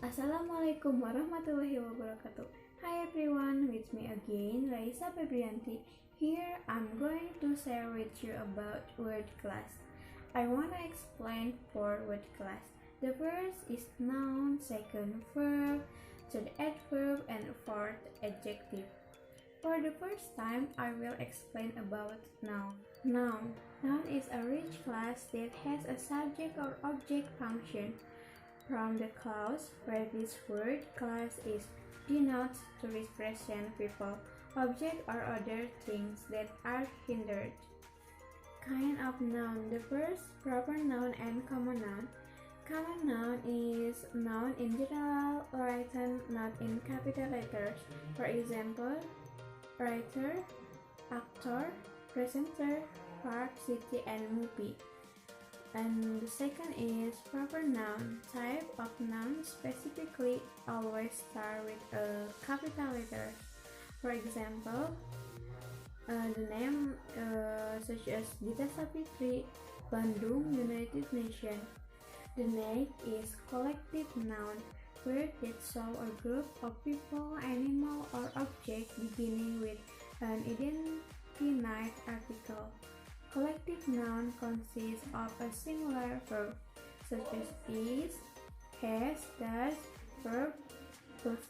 Assalamualaikum warahmatullahi wabarakatuh. Hi everyone, with me again, Raisa Febrianti. Here I'm going to share with you about word class. I wanna explain 4 word class. The first is noun, second verb, third adverb, and fourth adjective. For the first time, I will explain about noun. Noun is a rich class that has a subject or object function. From the clause where this word class is denoted to represent people, objects, or other things that are hindered. Kind of noun. The first, proper noun and common noun. Common noun is noun in general, written not in capital letters. For example, writer, actor, presenter, park, city, and movie. And the second is proper noun. Type of noun specifically always start with a capital letter. For example, the name such as Dita Sapitri, Bandung, United Nations. The next is collective noun, word that show a group of people, animal, or object beginning with an indefinite article. Collective noun consists of a singular verb, such as is, has, does, verb plus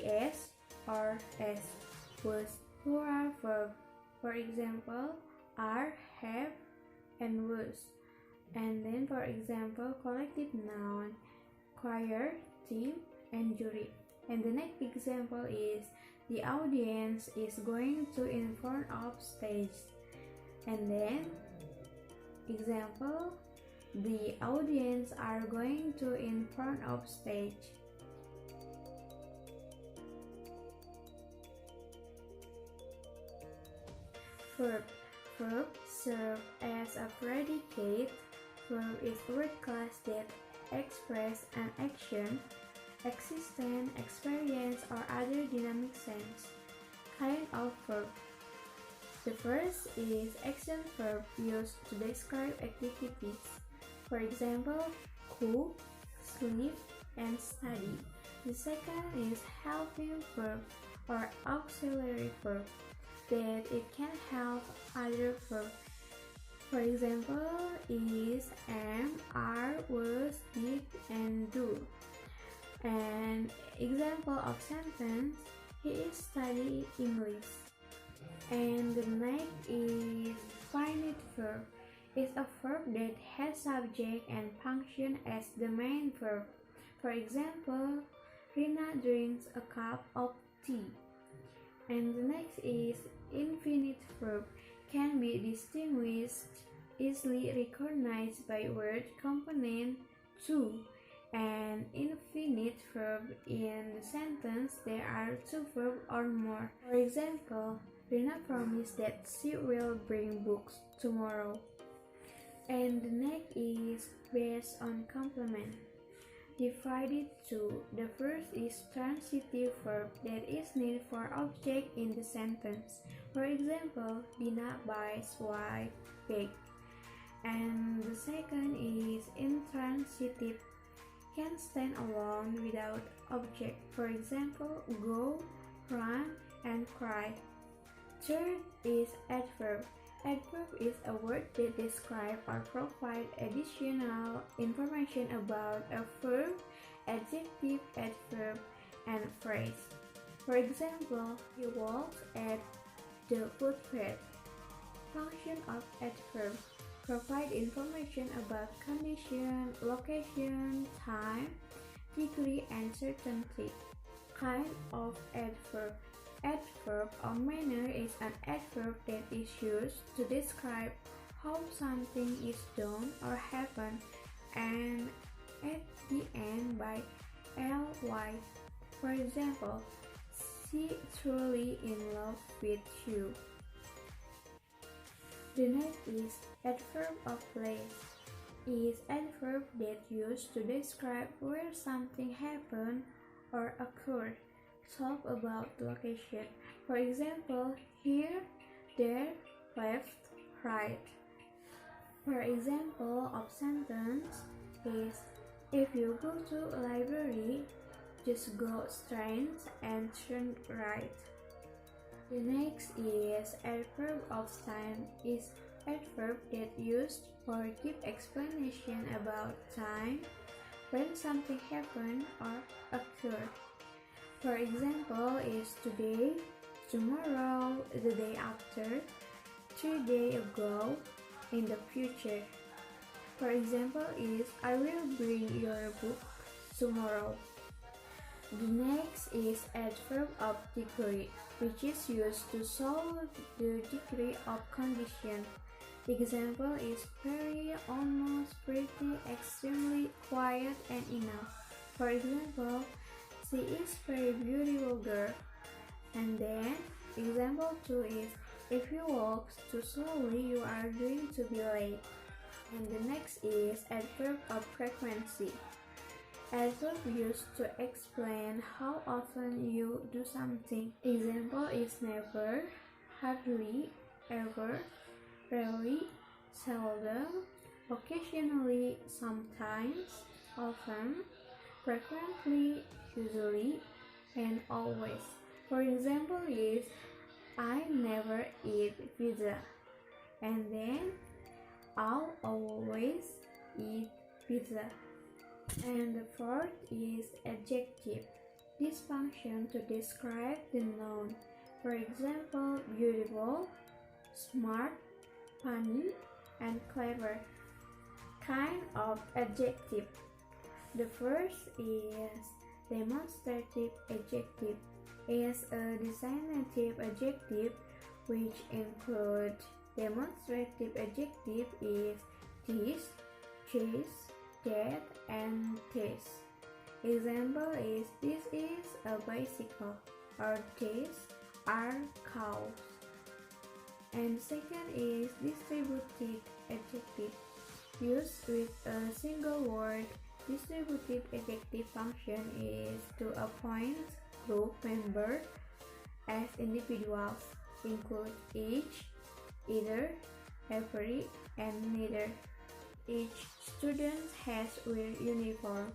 es or s, was plural verb. For example, are, have, and was. And then, for example, collective noun, choir, team, and jury. And the next example is the audience is going to in front of stage. And then, example, the audience are going to in front of stage. Verb. Verb serve as a predicate. Verb is a word class that express an action, existence, experience, or other dynamic sense. Kind of verb. The first is action verb used to describe activities. For example, cook, sleep, and study. The second is helping verb or auxiliary verb that it can help other verb. For example, is, am, are, was, did, and do. An example of sentence: he is studying English. And the next is finite verb. It's a verb that has subject and function as the main verb. For example, Rina drinks a cup of tea. And the next is infinite verb. Can be distinguished, easily recognized by word component to. An infinite verb in the sentence there are 2 verbs or more. For example, Rina promised that she will bring books tomorrow. And the next is based on complement. Divided to. The first is transitive verb that is needed for object in the sentence. For example, Dina buys white bag. And the second is intransitive, can stand alone without object. For example, go, run, and cry. Third is adverb. Adverb is a word that describes or provides additional information about a verb, adjective, adverb, and phrase. For example, he walks at the footpath. Function of adverb: provide information about condition, location, time, degree, and certainty. Kind of adverb: adverb or manner is an adverb that is used to describe how something is done or happened and at the end by ly. For example, she truly in love with you. The next is adverb of place. Is adverb that used to describe where something happened or occurred. Talk about location. For example, here, there, left, right. For example of sentence is, if you go to a library, just go straight and turn right. The next is adverb of time is adverb that used for give explanation about time when something happened or occurred. For example is today, tomorrow, the day after, 3 days ago, in the future. For example is I will bring your book tomorrow. The next is adverb of degree, which is used to show the degree of condition. Example is very, almost, pretty, extremely, quiet, and enough. For example, she is very beautiful girl. And then example 2 is if you walk too slowly, you are going to be late. And the next is adverb of frequency. Adverb used to explain how often you do something. Example is never, hardly, ever, rarely, seldom, occasionally, sometimes, often, frequently, usually, and always. For example is I never eat pizza, and then I'll always eat pizza. And the fourth is adjective. This function to describe the noun. For example, beautiful, smart, funny, and clever. Kind of adjective. The first is demonstrative adjective. Is a designative adjective which include demonstrative adjective is this, that, and this. Example is this is a bicycle or these are cows. And second is distributive adjective. Used with a single word, distributive adjective function is to appoint group members as individuals, include each, either, every, and neither. Each student has wear uniform.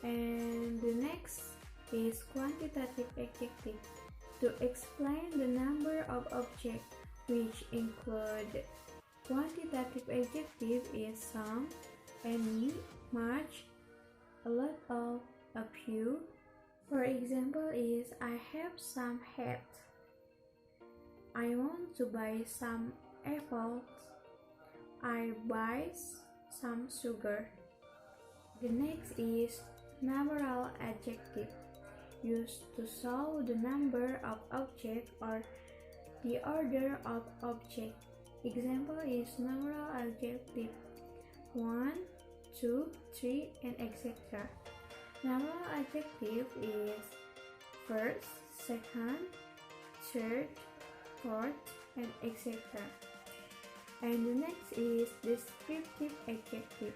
And the next is quantitative adjective to explain the number of objects, which include quantitative adjective is some, any, much, a lot of, a few. For example is I have some hats. I want to buy some apples. I buy some sugar. The next is numeral adjective, used to show the number of objects or the order of objects. Example is numeral adjective 1, 2, 3, and etc. Numeral adjective is first, second, third, fourth, and etc. And the next is descriptive adjective,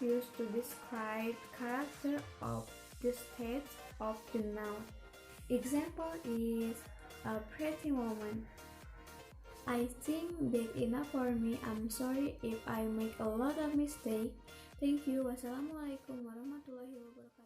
used to describe character of the state of the noun. Example is a pretty woman. I think that's enough for me. I'm sorry if I make a lot of mistakes. Thank you. Wassalamualaikum warahmatullahi wabarakatuh.